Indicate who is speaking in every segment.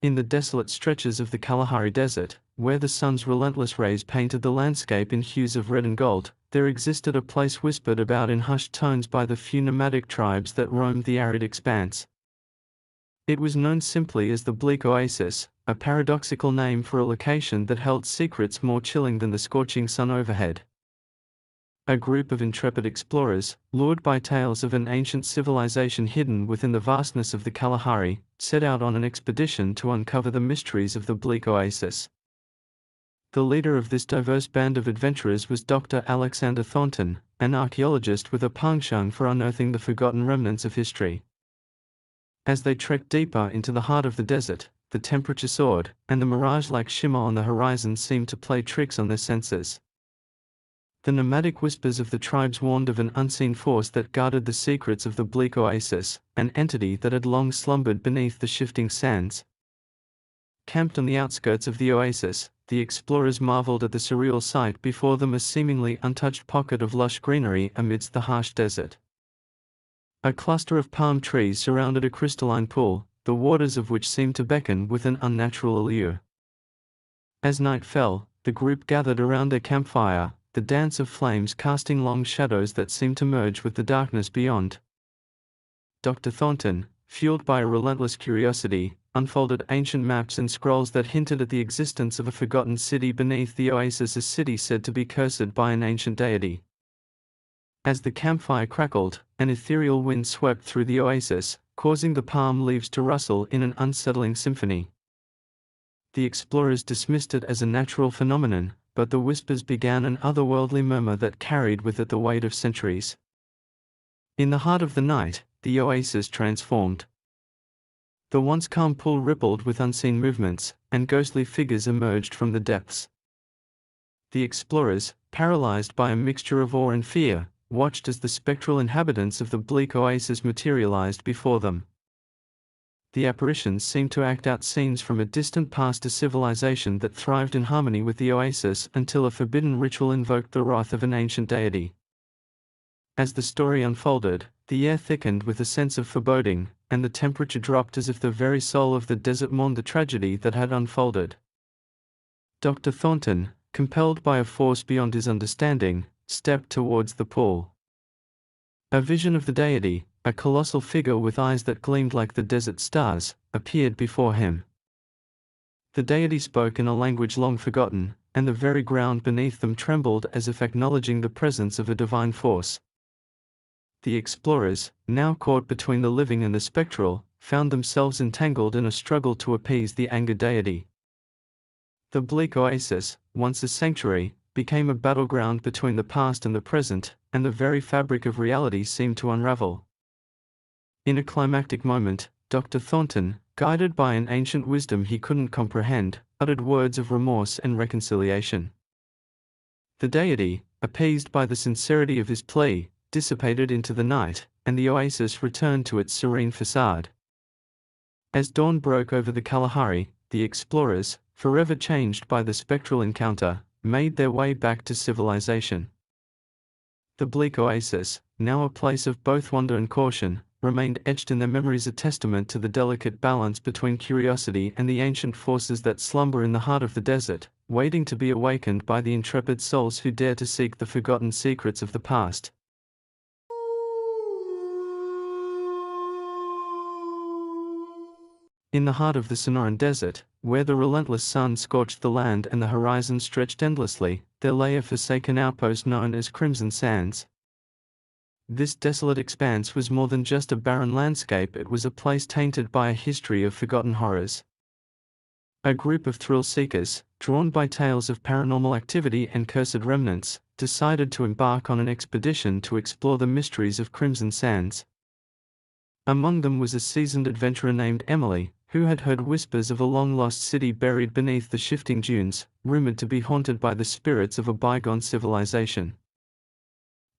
Speaker 1: In the desolate stretches of the Kalahari Desert, where the sun's relentless rays painted the landscape in hues of red and gold, there existed a place whispered about in hushed tones by the few nomadic tribes that roamed the arid expanse. It was known simply as the Bleak Oasis, a paradoxical name for a location that held secrets more chilling than the scorching sun overhead. A group of intrepid explorers, lured by tales of an ancient civilization hidden within the vastness of the Kalahari, set out on an expedition to uncover the mysteries of the Bleak Oasis. The leader of this diverse band of adventurers was Dr. Alexander Thornton, an archaeologist with a penchant for unearthing the forgotten remnants of history. As they trekked deeper into the heart of the desert, the temperature soared, and the mirage-like shimmer on the horizon seemed to play tricks on their senses. The nomadic whispers of the tribes warned of an unseen force that guarded the secrets of the Bleak Oasis, an entity that had long slumbered beneath the shifting sands. Camped on the outskirts of the oasis, the explorers marveled at the surreal sight before them, a seemingly untouched pocket of lush greenery amidst the harsh desert. A cluster of palm trees surrounded a crystalline pool, the waters of which seemed to beckon with an unnatural allure. As night fell, the group gathered around their campfire, the dance of flames casting long shadows that seemed to merge with the darkness beyond. Dr. Thornton, fueled by a relentless curiosity, unfolded ancient maps and scrolls that hinted at the existence of a forgotten city beneath the oasis, a city said to be cursed by an ancient deity. As the campfire crackled, an ethereal wind swept through the oasis, causing the palm leaves to rustle in an unsettling symphony. The explorers dismissed it as a natural phenomenon, but the whispers began an otherworldly murmur that carried with it the weight of centuries. In the heart of the night, the oasis transformed. The once calm pool rippled with unseen movements, and ghostly figures emerged from the depths. The explorers, paralyzed by a mixture of awe and fear, watched as the spectral inhabitants of the Bleak Oasis materialized before them. The apparitions seemed to act out scenes from a distant past, a civilization that thrived in harmony with the oasis until a forbidden ritual invoked the wrath of an ancient deity. As the story unfolded, the air thickened with a sense of foreboding, and the temperature dropped as if the very soul of the desert mourned the tragedy that had unfolded. Dr. Thornton, compelled by a force beyond his understanding, stepped towards the pool. A vision of the deity, a colossal figure with eyes that gleamed like the desert stars, appeared before him. The deity spoke in a language long forgotten, and the very ground beneath them trembled as if acknowledging the presence of a divine force. The explorers, now caught between the living and the spectral, found themselves entangled in a struggle to appease the angered deity. The Bleak Oasis, once a sanctuary, became a battleground between the past and the present, and the very fabric of reality seemed to unravel. In a climactic moment, Dr. Thornton, guided by an ancient wisdom he couldn't comprehend, uttered words of remorse and reconciliation. The deity, appeased by the sincerity of his plea, dissipated into the night, and the oasis returned to its serene facade. As dawn broke over the Kalahari, the explorers, forever changed by the spectral encounter, made their way back to civilization. The Bleak Oasis, now a place of both wonder and caution, remained etched in their memories, a testament to the delicate balance between curiosity and the ancient forces that slumber in the heart of the desert, waiting to be awakened by the intrepid souls who dare to seek the forgotten secrets of the past. In the heart of the Sonoran Desert, where the relentless sun scorched the land and the horizon stretched endlessly, there lay a forsaken outpost known as Crimson Sands. This desolate expanse was more than just a barren landscape, it was a place tainted by a history of forgotten horrors. A group of thrill-seekers, drawn by tales of paranormal activity and cursed remnants, decided to embark on an expedition to explore the mysteries of Crimson Sands. Among them was a seasoned adventurer named Emily, who had heard whispers of a long-lost city buried beneath the shifting dunes, rumored to be haunted by the spirits of a bygone civilization.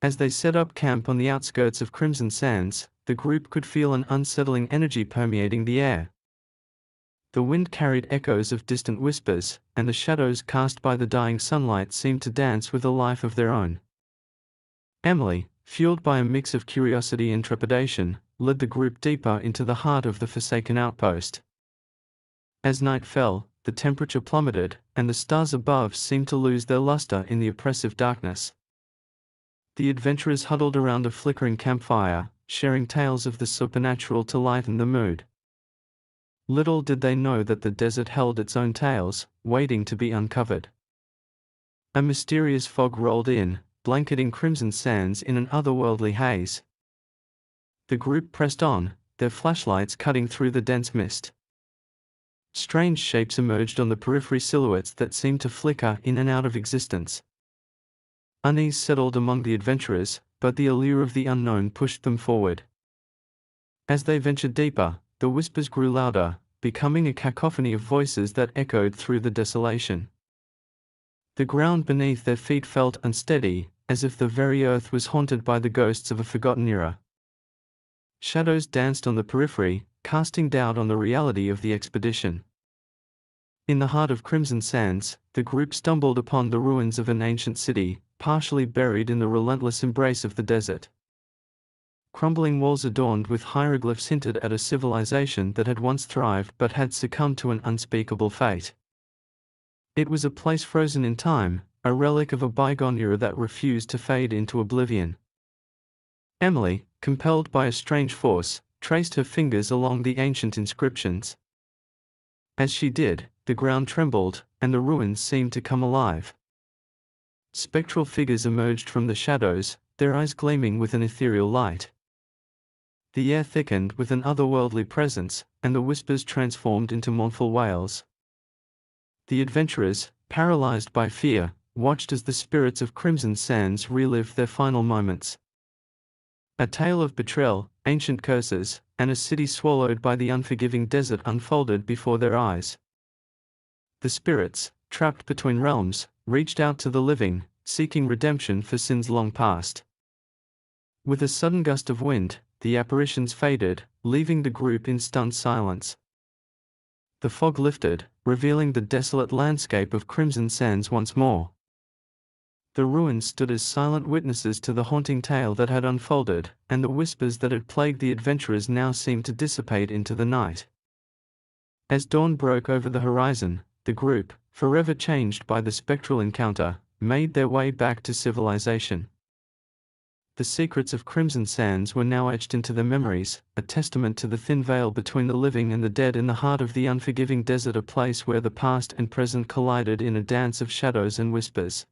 Speaker 1: As they set up camp on the outskirts of Crimson Sands, the group could feel an unsettling energy permeating the air. The wind carried echoes of distant whispers, and the shadows cast by the dying sunlight seemed to dance with a life of their own. Emily, fueled by a mix of curiosity and trepidation, led the group deeper into the heart of the forsaken outpost. As night fell, the temperature plummeted, and the stars above seemed to lose their luster in the oppressive darkness. The adventurers huddled around a flickering campfire, sharing tales of the supernatural to lighten the mood. Little did they know that the desert held its own tales, waiting to be uncovered. A mysterious fog rolled in, blanketing crimson sands in an otherworldly haze. The group pressed on, their flashlights cutting through the dense mist. Strange shapes emerged on the periphery, silhouettes that seemed to flicker in and out of existence. Unease settled among the adventurers, but the allure of the unknown pushed them forward. As they ventured deeper, the whispers grew louder, becoming a cacophony of voices that echoed through the desolation. The ground beneath their feet felt unsteady, as if the very earth was haunted by the ghosts of a forgotten era. Shadows danced on the periphery, casting doubt on the reality of the expedition. In the heart of Crimson Sands, the group stumbled upon the ruins of an ancient city, partially buried in the relentless embrace of the desert. Crumbling walls adorned with hieroglyphs hinted at a civilization that had once thrived but had succumbed to an unspeakable fate. It was a place frozen in time, a relic of a bygone era that refused to fade into oblivion. Emily, compelled by a strange force, traced her fingers along the ancient inscriptions. As she did, the ground trembled, and the ruins seemed to come alive. Spectral figures emerged from the shadows, their eyes gleaming with an ethereal light. The air thickened with an otherworldly presence, and the whispers transformed into mournful wails. The adventurers, paralyzed by fear, watched as the spirits of Crimson Sands relived their final moments. A tale of betrayal, ancient curses, and a city swallowed by the unforgiving desert unfolded before their eyes. The spirits, trapped between realms, reached out to the living, seeking redemption for sins long past. With a sudden gust of wind, the apparitions faded, leaving the group in stunned silence. The fog lifted, revealing the desolate landscape of Crimson Sands once more. The ruins stood as silent witnesses to the haunting tale that had unfolded, and the whispers that had plagued the adventurers now seemed to dissipate into the night. As dawn broke over the horizon, the group, forever changed by the spectral encounter, made their way back to civilization. The secrets of Crimson Sands were now etched into their memories, a testament to the thin veil between the living and the dead in the heart of the unforgiving desert, a place where the past and present collided in a dance of shadows and whispers.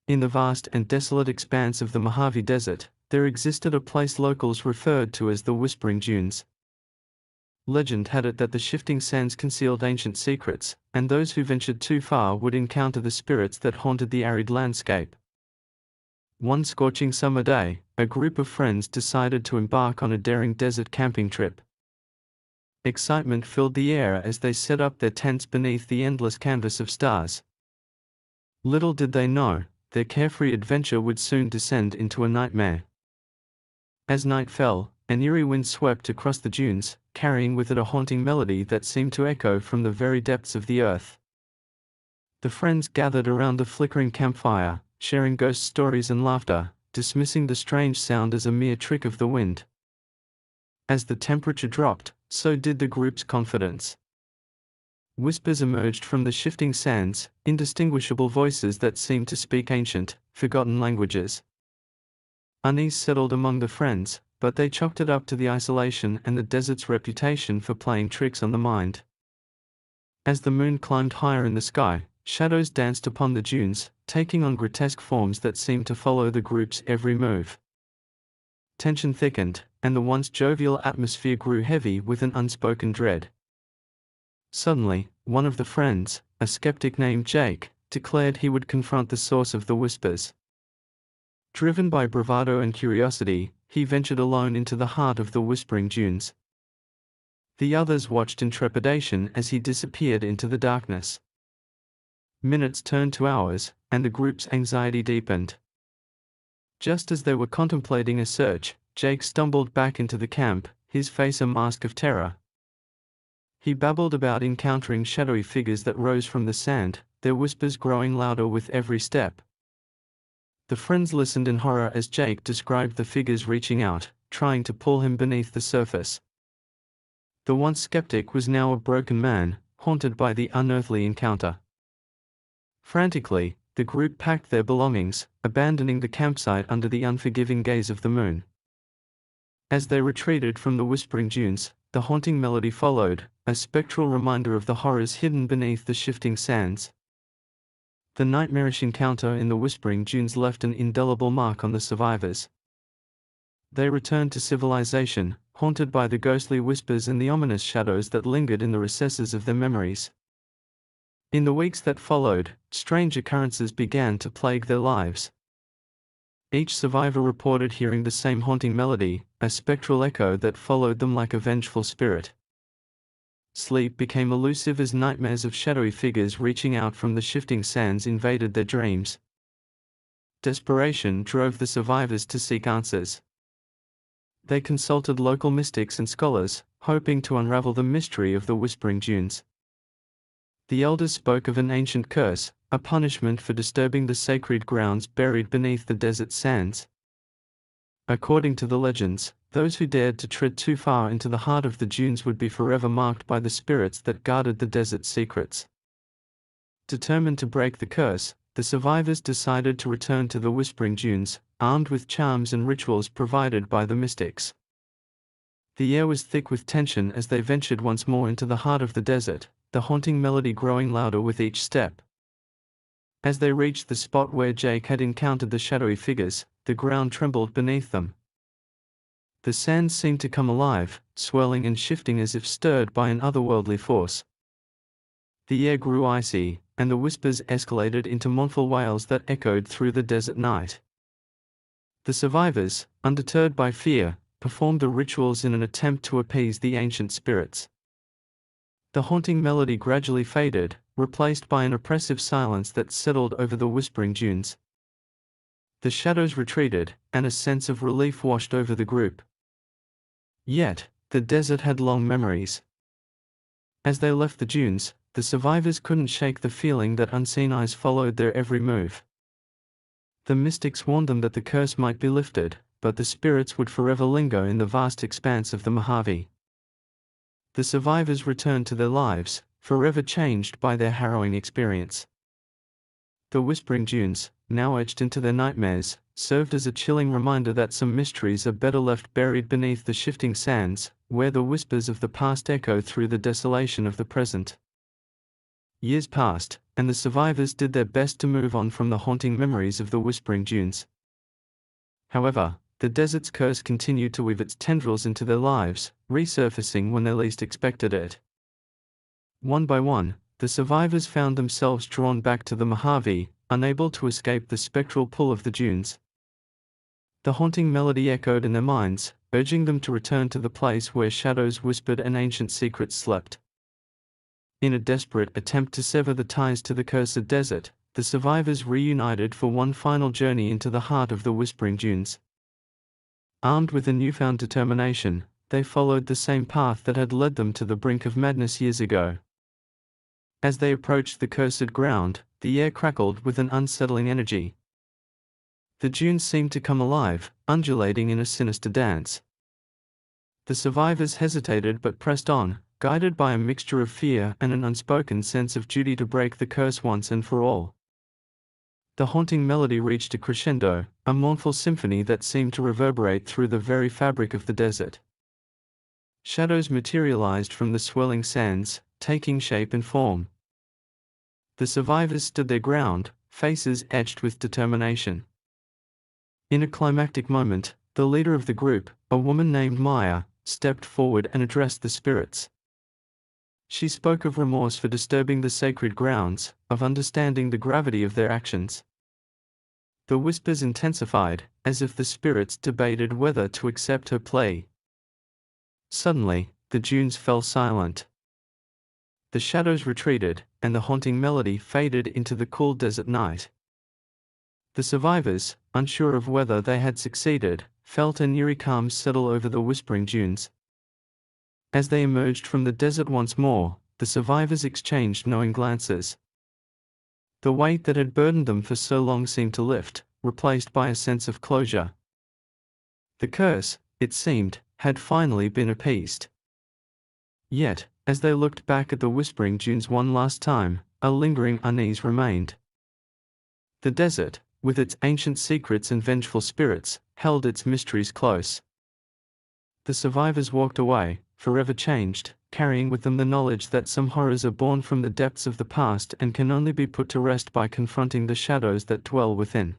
Speaker 1: In the vast and desolate expanse of the Mojave Desert, there existed a place locals referred to as the Whispering Dunes. Legend had it that the shifting sands concealed ancient secrets, and those who ventured too far would encounter the spirits that haunted the arid landscape. One scorching summer day, a group of friends decided to embark on a daring desert camping trip. Excitement filled the air as they set up their tents beneath the endless canvas of stars. Little did they know, their carefree adventure would soon descend into a nightmare. As night fell, an eerie wind swept across the dunes, carrying with it a haunting melody that seemed to echo from the very depths of the earth. The friends gathered around the flickering campfire, sharing ghost stories and laughter, dismissing the strange sound as a mere trick of the wind. As the temperature dropped, so did the group's confidence. Whispers emerged from the shifting sands, indistinguishable voices that seemed to speak ancient, forgotten languages. Unease settled among the friends, but they chalked it up to the isolation and the desert's reputation for playing tricks on the mind. As the moon climbed higher in the sky, shadows danced upon the dunes, taking on grotesque forms that seemed to follow the group's every move. Tension thickened, and the once jovial atmosphere grew heavy with an unspoken dread. Suddenly, one of the friends, a skeptic named Jake, declared he would confront the source of the whispers. Driven by bravado and curiosity, he ventured alone into the heart of the Whispering Dunes. The others watched in trepidation as he disappeared into the darkness. Minutes turned to hours, and the group's anxiety deepened. Just as they were contemplating a search, Jake stumbled back into the camp, his face a mask of terror. He babbled about encountering shadowy figures that rose from the sand, their whispers growing louder with every step. The friends listened in horror as Jake described the figures reaching out, trying to pull him beneath the surface. The once skeptic was now a broken man, haunted by the unearthly encounter. Frantically, the group packed their belongings, abandoning the campsite under the unforgiving gaze of the moon. As they retreated from the whispering dunes, the haunting melody followed, a spectral reminder of the horrors hidden beneath the shifting sands. The nightmarish encounter in the whispering dunes left an indelible mark on the survivors. They returned to civilization, haunted by the ghostly whispers and the ominous shadows that lingered in the recesses of their memories. In the weeks that followed, strange occurrences began to plague their lives. Each survivor reported hearing the same haunting melody, a spectral echo that followed them like a vengeful spirit. Sleep became elusive as nightmares of shadowy figures reaching out from the shifting sands invaded their dreams. Desperation drove the survivors to seek answers. They consulted local mystics and scholars, hoping to unravel the mystery of the whispering dunes. The elders spoke of an ancient curse, a punishment for disturbing the sacred grounds buried beneath the desert sands. According to the legends, those who dared to tread too far into the heart of the dunes would be forever marked by the spirits that guarded the desert's secrets. Determined to break the curse, the survivors decided to return to the whispering dunes, armed with charms and rituals provided by the mystics. The air was thick with tension as they ventured once more into the heart of the desert, the haunting melody growing louder with each step. As they reached the spot where Jake had encountered the shadowy figures, the ground trembled beneath them. The sands seemed to come alive, swirling and shifting as if stirred by an otherworldly force. The air grew icy, and the whispers escalated into mournful wails that echoed through the desert night. The survivors, undeterred by fear, performed the rituals in an attempt to appease the ancient spirits. The haunting melody gradually faded, replaced by an oppressive silence that settled over the whispering dunes. The shadows retreated, and a sense of relief washed over the group. Yet, the desert had long memories. As they left the dunes, the survivors couldn't shake the feeling that unseen eyes followed their every move. The mystics warned them that the curse might be lifted, but the spirits would forever linger in the vast expanse of the Mojave. The survivors returned to their lives, forever changed by their harrowing experience. The whispering dunes, now etched into their nightmares, served as a chilling reminder that some mysteries are better left buried beneath the shifting sands, where the whispers of the past echo through the desolation of the present. Years passed, and the survivors did their best to move on from the haunting memories of the whispering dunes. However, the desert's curse continued to weave its tendrils into their lives, resurfacing when they least expected it. One by one, the survivors found themselves drawn back to the Mojave, unable to escape the spectral pull of the dunes. The haunting melody echoed in their minds, urging them to return to the place where shadows whispered and ancient secrets slept. In a desperate attempt to sever the ties to the cursed desert, the survivors reunited for one final journey into the heart of the whispering dunes. Armed with a newfound determination, they followed the same path that had led them to the brink of madness years ago. As they approached the cursed ground, the air crackled with an unsettling energy. The dunes seemed to come alive, undulating in a sinister dance. The survivors hesitated but pressed on, guided by a mixture of fear and an unspoken sense of duty to break the curse once and for all. The haunting melody reached a crescendo, a mournful symphony that seemed to reverberate through the very fabric of the desert. Shadows materialized from the swirling sands, taking shape and form. The survivors stood their ground, faces etched with determination. In a climactic moment, the leader of the group, a woman named Maya, stepped forward and addressed the spirits. She spoke of remorse for disturbing the sacred grounds, of understanding the gravity of their actions. The whispers intensified, as if the spirits debated whether to accept her plea. Suddenly, the dunes fell silent. The shadows retreated, and the haunting melody faded into the cool desert night. The survivors, unsure of whether they had succeeded, felt an eerie calm settle over the whispering dunes. As they emerged from the desert once more, the survivors exchanged knowing glances. The weight that had burdened them for so long seemed to lift, replaced by a sense of closure. The curse, it seemed, had finally been appeased. Yet, as they looked back at the whispering dunes one last time, a lingering unease remained. The desert, with its ancient secrets and vengeful spirits, held its mysteries close. The survivors walked away, forever changed, carrying with them the knowledge that some horrors are born from the depths of the past and can only be put to rest by confronting the shadows that dwell within.